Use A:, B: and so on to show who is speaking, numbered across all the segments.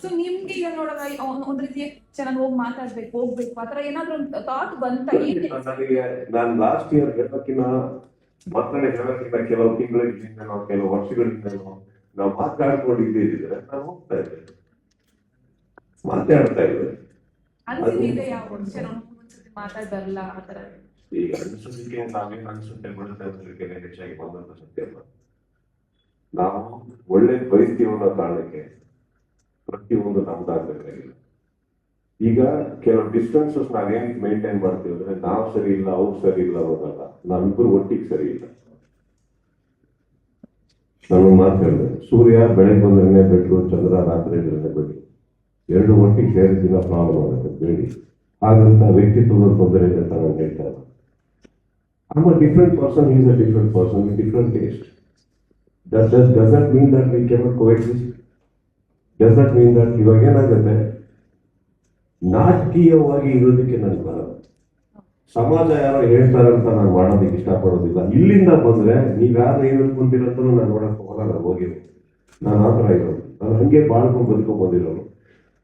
A: So ನಿಮ್ಗೆ ಈಗ ನೋಡುವಾಗ ಒಂದ್ ರೀತಿ ಚೆನ್ನಾಗಿ ಹೋಗಿ ಹೋಗ್ಬೇಕು ಆತರ ಏನಾದ್ರು ಥಾಟ್ ಬಂತ?
B: ನನಗೆ ನಾನು ಲಾಸ್ಟ್ ಇಯರ್ ಹೇಳಕ್ಕಿನ್ನ ಕೆಲವು ತಿಂಗಳಿಂದ ನಾವು ಕೆಲವು ವರ್ಷಗಳಿಂದ ನಾವು ಮಾತಾಡ್ಕೊಂಡಿದ್ದಿದ್ರೆ ನಾನು ಹೋಗ್ತಾ ಇದ್ದೆ, ಮಾತಾಡ್ತಾ ಇದ್ದೆ.
A: ಮಾತಾಡಲ್ಲ ಆತರ
B: ಈಗ ಅನ್ಸೋದಕ್ಕೆ ನಾವೇನು ಅನ್ಸುತ್ತೆ ಬಿಡುತ್ತೆ ಹೆಚ್ಚಾಗಿ ಬಂದಂತ ಸತ್ಯ ಅಲ್ಲ. ನಾವು ಒಳ್ಳೆ ಬಯಸ್ತೀವಿ ಅನ್ನೋ ಕಾರಣಕ್ಕೆ ಪ್ರತಿಯೊಂದು ನಮ್ದಾಗಬೇಕಾಗಿಲ್ಲ. ಈಗ ಕೆಲವು ಡಿಸ್ಟೆನ್ಸಸ್ ನಾವೇನ್ ಮೇಂಟೈನ್ ಮಾಡ್ತೀವಿ ಅಂದ್ರೆ ನಾವು ಸರಿ ಇಲ್ಲ ಅವ್ರು ಸರಿ ಇಲ್ಲ ಅನ್ನೋದಲ್ಲ, ನಾವಿಬ್ರು ಒಟ್ಟಿಗೆ ಸರಿ ಇಲ್ಲ. ನಾನು ಮಾತಾಡಿದೆ, ಸೂರ್ಯ ಬೆಳಗ್ಗೆ ಬಂದ್ರೆ ಬೆಟ್ಟು, ಚಂದ್ರ ರಾತ್ರಿ ಬೆಟ್ಟು, ಎರಡು ಒಟ್ಟಿಗೆ ಸೇರಿ ದಿನ ಪ್ರಾಬ್ಲಮ್ ಆಗುತ್ತೆ ಬೇಡಿ. ಹಾಗಂತ ವ್ಯಕ್ತಿತ್ವದ ತೊಂದರೆ ಇದೆ ಅಂತ ನಾನು ಹೇಳ್ತಾ ಇಲ್ಲ. I'm a different person, he is a different person with different taste. Does that mean that we cannot coexist? Does that mean that ಇವಾಗ ಏನಾಗುತ್ತೆ, ನಾಟಕೀಯವಾಗಿ ಇರೋದಕ್ಕೆ ನನಗೆ ಬರಲ್ಲ. ಸಮಾಜ ಯಾರೋ ಹೇಳ್ತಾರಂತ ನಾನು ಮಾಡೋದಕ್ಕೆ ಇಷ್ಟಪಡೋದಿಲ್ಲ. ಇಲ್ಲಿಂದ ಬಂದ್ರೆ ನೀವ್ ಯಾರು ಏನ್ ಅನ್ಕೊಂತೀರಂತೂ ನಾನು ನೋಡಕ್ ಹೋಗಲ್ಲ. ನಾನು ಹೋಗಿರೋದು, ನಾನು ಆ ಥರ ಇರೋದು, ನಾನು ಹಂಗೆ ಬಾಳ್ಕೊಂಡು ಬದುಕೊಂಡ್ ಬಂದಿರೋದು.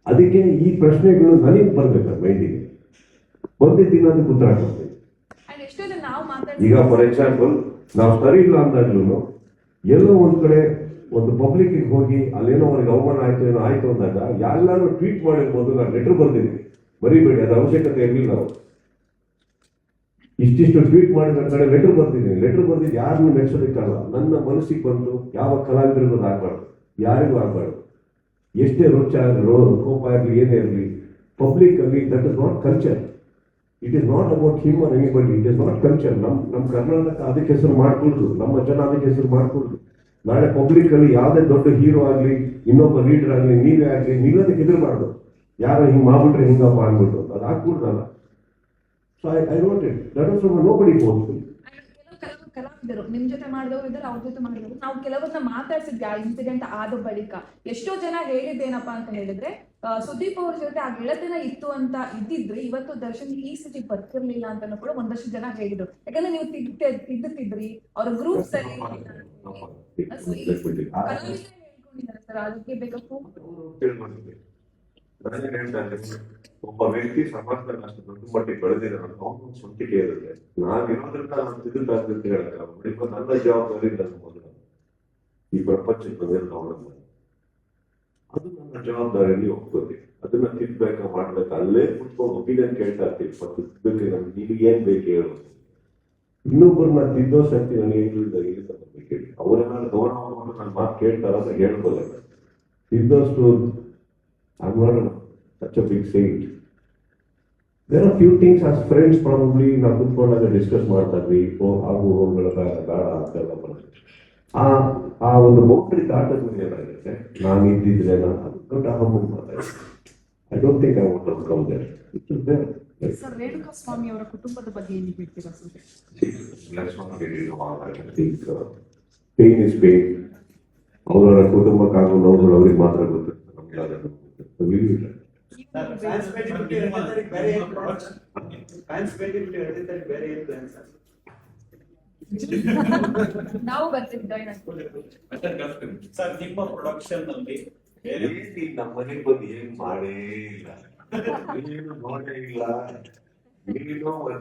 B: ಅದಕ್ಕೆ ಈ ಪ್ರಶ್ನೆಗಳು ನನಗೆ ಬರ್ಬೇಕು ಮೈಂಡಿಗೆ, ಬಂದಿದ್ದೀನಿ ಅದಕ್ಕೆ ಉತ್ತರ ಕೊಡ್ತೀನಿ. ಈಗ ಫಾರ್ ಎಕ್ಸಾಂಪಲ್ ನಾವು ಸರಿ ಇಲ್ಲ ಅಂದಾಗ್ಲೂ ಎಲ್ಲೋ ಒಂದ್ ಕಡೆ ಒಂದು ಪಬ್ಲಿಕ್ ಹೋಗಿ ಅಲ್ಲೇನೋ ಅವ್ರಿಗೆ ಅವಮಾನ ಆಯ್ತು ಏನೋ ಆಯ್ತು ಅಂದಾಗ ಎಲ್ಲಾರು ಟ್ವೀಟ್ ಮಾಡಿರ್ಬೋದು, ನಾನು ಲೆಟರ್ ಬರ್ದಿದ್ದೀನಿ, ಬರೀಬೇಡಿ, ಅದು ಅವಶ್ಯಕತೆ ಇರಲಿಲ್ಲ. ಅವರು ಇಷ್ಟಿಷ್ಟು ಟ್ವೀಟ್ ಮಾಡಿದ ಕಡೆ ಲೆಟರ್ ಬರ್ದಿದ್ದೀನಿ. ಲೆಟರ್ ಬರ್ದಿದ್ದು ಯಾರನ್ನು ಮೆಚ್ಚೋದಕ್ಕಲ್ಲ, ನನ್ನ ಮನಸ್ಸಿಗೆ ಬಂತು. ಯಾವ ಕಲಾವಿದರಿಗೂ ಆಗ್ಬಾರ್ದು, ಯಾರಿಗೂ ಆಗ್ಬಾರ್ದು. ಎಷ್ಟೇ ರುಚ ಕೋಪ ಆಗಲಿ ಏನೇ ಇರಲಿ, ಪಬ್ಲಿಕ್ ಅಲ್ಲಿ that is not culture. It is not about him or anybody, it is not culture. ನಮ್ಮ ಕರ್ನಾಟಕ ಅದಕ್ಕೆ ಹೆಸರು ಮಾಡ್ಕೊಳ್ದು, ನಮ್ಮ ಜನ ಅದಕ್ಕೆ ಹೆಸರು ಮಾಡ್ಕೊಳ್ದು. ನಾಳೆ ಪಬ್ಲಿಕ್ ಅಲ್ಲಿ ಯಾವುದೇ ದೊಡ್ಡ ಹೀರೋ ಆಗ್ಲಿ, ಇನ್ನೊಬ್ಬ ಲೀಡರ್ ಆಗ್ಲಿ, ನೀವೇ ಆಗ್ಲಿ, ನೀವದಕ್ಕೆ ಹೆದರ್ಬಾರ್ದು. ಯಾರೋ ಹಿಂಗ್ ಮಾಡ್ಬಿಟ್ರೆ ಹಿಂಗಪ್ಪ ಅನ್ಬಿಟ್ಟು ಅದು ಆಗ್ಬಿಡ್ದಲ್ಲ. So I want it that is from nobody forceful.
A: ಕಲಾವಿದರು ನಿಮ್ ಜೊತೆ ಮಾಡಿದವರು ಇದ್ದಾರೆ, ಅವ್ರ ಜೊತೆ ಮಾಡಿದವರು. ನಾವು ಕೆಲವನ್ನ ಮಾತಾಡ್ಸಿದ್ವಿ ಆ ಇನ್ಸಿಡೆಂಟ್ ಆದ ಬಳಿಕ. ಎಷ್ಟೋ ಜನ ಹೇಳಿದ್ದೇನಪ್ಪಾ ಅಂತ ಹೇಳಿದ್ರೆ, ಸುದೀಪ್ ಅವ್ರ ಜೊತೆ ಆ ಗೆಳತನ ಇತ್ತು ಅಂತ ಇದ್ದಿದ್ರೆ ಇವತ್ತು ದರ್ಶನ್ ಈ ಸ್ಥಿತಿ ಬರ್ತಿರ್ಲಿಲ್ಲ ಅಂತ ಕೂಡ ಒಂದಷ್ಟು ಜನ ಹೇಳಿದ್ರು. ಯಾಕಂದ್ರೆ ನೀವು ತಿದ್ದುತ್ತಿದ್ರಿ, ಅವ್ರ ಗ್ರೂಪ್ ಸರಿ ಸರ್, ಅದಕ್ಕೆ ಬೇಕು.
B: ಒಬ್ಬ ವ್ಯಕ್ತಿ ಸಮಾಜದಲ್ಲಿ ಅಷ್ಟು ದೊಡ್ಡ ಮಟ್ಟಿಗೆ ಬೆಳೆದಿರೋ ಅವನು ಸ್ವಂತಿಕೆ ಇರುತ್ತೆ. ನಾನಿರೋದ್ರಿಂದ ನಾನು ತಿದ್ದುತ್ತಾಗ್ತಂತ ಹೇಳಕ್ಕ ನನ್ನ ಜವಾಬ್ದಾರಿ ನನ್ನ ಮೊದಲು ಈ ಪ್ರಪಂಚಕ್ಕೆ ಬಂದಿರೋದು, ಅದು ನನ್ನ ಜವಾಬ್ದಾರಿಯಲ್ಲಿ ಒಪ್ಕೋತೀನಿ. ಅದನ್ನ ತಿದ್ಬೇಕಾ ಮಾಡ್ಬೇಕಾ ಅಲ್ಲೇ ಕುತ್ಕೊಂಡು ಒಪಿನಿಯನ್ ಕೇಳ್ತಾ ಇರ್ತೀವಿ. ತಿದ್ದಕ್ಕೆ ನಮ್ಗೆ ನಿಮಗೆ ಏನ್ ಬೇಕು ಹೇಳು. ಇನ್ನೊಬ್ಬರನ್ನ ತಿದ್ದೋ ಶಕ್ತಿ ನನಗೆ ಹೇಳಿ, ಅವರೇನಾದ್ರು ಗೌರವ ನನ್ನ ಮಾತು ಕೇಳ್ತಾರ ಅಂತ ಹೇಳ್ಬೋದ. ತಿದ್ದೋಷ್ಟು I'm not such a big saint. There are few things as friends probably ನಾವು ಕುತ್ಕೊಂಡಾಗ ಡಿಸ್ಕಸ್ ಮಾಡ್ತಾ ಇದ್ವಿ. ಹಾಗೂ ಹೋಗ್ಗಳ ಬೇಡ ಅಂತೆಲ್ಲ ಬರುತ್ತೆ. ಆ ಒಂದು ಬೌಂಡ್ರಿ ದಾಟದ ಮೇಲೆ ಏನಾಗುತ್ತೆ, ನಾನು ಇದ್ದಿದ್ರೆ ನಾನು ದೊಡ್ಡ ಅಹಮನ್ ಮಾತಾಡ್ತೀನಿ. I don't think I want to come there. It is there.
A: Sir, Renuka Swamy ಅವರ ಕುಟುಂಬದ ಬಗ್ಗೆ ಏನು ಹೇಳ್ತೀರಾ ಸರ್?
B: Pain is pain. ಅವರ ಕುಟುಂಬಕ್ಕಾಗೋ ನೋವುಗಳು ಅವ್ರಿಗೆ ಮಾತ್ರ ಗೊತ್ತಿರುತ್ತೆ, ನಮ್ಗೆ ಯಾವ್ದು
A: ನಾವು ಬರ್ತೀವಿ
C: ಸರ್. ನಿಮ್ಮ ಪ್ರೊಡಕ್ಷನ್ ನಲ್ಲಿ
B: ನಮ್ಮ ಮನೆಗೆ ಬಂದು ಏನ್ ಮಾಡೇ ಇಲ್ಲ, ಏನು ನೋಡೇ ಇಲ್ಲ.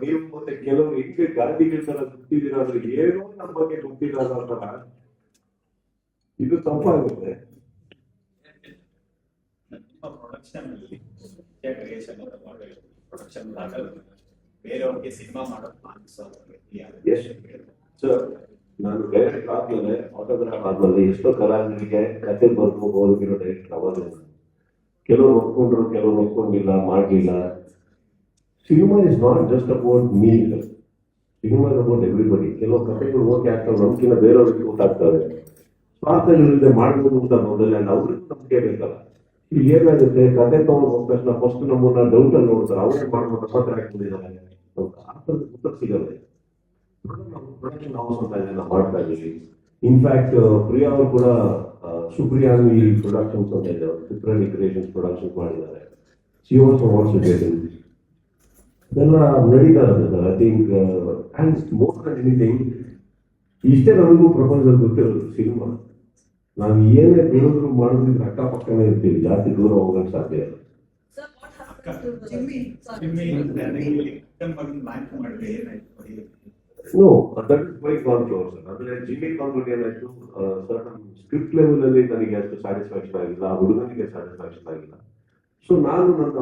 B: ನೀವು ಮತ್ತೆ ಕೆಲವರು ಹಿಂಗೆ ಗಾಂಧಿಗಳ ತರ ಗೊತ್ತಿದ್ದೀರ ಅಂದ್ರೆ ಏನೋ ನಮ್ಮ ಬಗ್ಗೆ ಗೊತ್ತಿಲ್ಲ ಅನ್ನೋತರ ಇದು ತಪ್ಪಾಗುತ್ತೆ.
C: ಪ್ರೊಡಕ್ಷನ್ ಅಲ್ಲಿ ಕ್ರಿಯೇಷನ್ ಪ್ರೊಡಕ್ಷನ್ ಬೇರೆಯವ್ರಿಗೆ ಸಿನಿಮಾ
B: ನಾನು ಡೈರೆಕ್ಟ್ ಆದ್ಮೇಲೆ ಆಟೋಗ್ರಾಫ್ ಆದ್ಮೇಲೆ ಎಷ್ಟೋ ಕಲಾವಿದರಿಗೆ ಕಥೆ ಬರ್ದು ಹೋಗಿರೋ ಡೈರೆಕ್ಟ್ ಅವಾಗ ಕೆಲವರು ಒಪ್ಕೊಂಡ್ರು, ಕೆಲವರು ಒಪ್ಕೊಂಡಿಲ್ಲ, ಮಾಡ್ಲಿಲ್ಲ. Cinema is not just about me, cinema is about everybody. ಕೆಲವು ಕಥೆಗಳು ಓಕೆ ಆಗ್ತವೆ, ನಮ್ಗಿಂತ ಬೇರೆಯವ್ರಿಗೆ ಗೊತ್ತಾಗ್ತವೆ. ಸ್ವಾರ್ಥಗಳಿಲ್ಲದೆ ಮಾಡ್ಬೋದು ಅಂತ ಮೊದಲೇ ಅವ್ರಿಗೂ ನಂಬಿಕೆ ಬೇಕಲ್ಲ. ಇಲ್ಲಿ ಏನಾಗುತ್ತೆ, ಕಥೆ ತಗೊಂಡು ಹೋದ ತಕ್ಷಣ ಫಸ್ಟ್ ನಮ್ಮನ್ನ ಡೌಟ್ ಅಲ್ಲಿ ನೋಡ್ತಾರೆ, ಅವ್ರಿಗೆ ಮಾಡ್ಬೋದು ಪತ್ರ ಹಾಕ್ಬಿಟ್ಟಿದ್ದಾರೆ, ಆ ಥರದ ಉತ್ತರ ಸಿಗಲ್ಲ. ಪ್ರೊಡಕ್ಷನ್ ಹೌಸ್ ಅಂತ ಇದೆ, ನಾವು ಮಾಡ್ತಾ ಇದ್ದೀವಿ. ಇನ್ಫ್ಯಾಕ್ಟ್ ಪ್ರಿಯಾ ಅವರು ಕೂಡ ಸುಪ್ರಿಯಾ ಈ ಪ್ರೊಡಕ್ಷನ್ಸ್ ಅಂತ ಇದೆ, ಸುಪ್ರಿಯಾ ಕ್ರಿಯೇಷನ್ಸ್ ಪ್ರೊಡಕ್ಷನ್ಸ್ ಮಾಡಿದ್ದಾರೆ. She also wants to get in. ಇದೆಲ್ಲ ನಡೀತಾ ಇರುತ್ತೆ. I think and more than anything ಇಷ್ಟೇ ನಮಗೂ ಪ್ರಪಂಚದಲ್ಲಿ ಗೊತ್ತಿರೋದು ಸಿನಿಮಾ. ನಾವು ಏನೇ ಬೆಳೆದ್ರು ಮಾಡಿದ್ರೆ ಅಕ್ಕಪಕ್ಕನೇ ಇರ್ತೀವಿ, ಜಾಸ್ತಿ ದೂರ ಹೋಗಕ್ಕೆ ಸಾಧ್ಯ ಇಲ್ಲ.
D: Sir, what
C: ಅಕ್ಕ
D: happened to
C: ಜಿಮ್ಮಿ ನನಗೆ ಅಕ್ಕನ ಮಗನ ಬ್ಯಾಂಕ್ ಮಾಡಿದ್ರೆ ಏನಾಯ್ತು?
B: No, that is my control, sir. ಅಂದ್ರೆ ಜಿಮ್ಮಿ ಕಾಂಟ್ರೋಲ್ ಏನಾಯ್ತು, ಸರ್ಟನ್ ಸ್ಕ್ರಿಪ್ಟ್ ಲೆವೆಲ್ ಅಲ್ಲಿ ನನಗೆ ಅಷ್ಟು ಸ್ಯಾಟಿಸ್ಫ್ಯಾಕ್ಷನ್ ಆಗಿಲ್ಲ, ಆ ಹುಡುಗನಿಗೆ ಸ್ಯಾಟಿಸ್ಫ್ಯಾಕ್ಷನ್ ಆಗಿಲ್ಲ. ಸೊ ನಾನು ನನ್ನ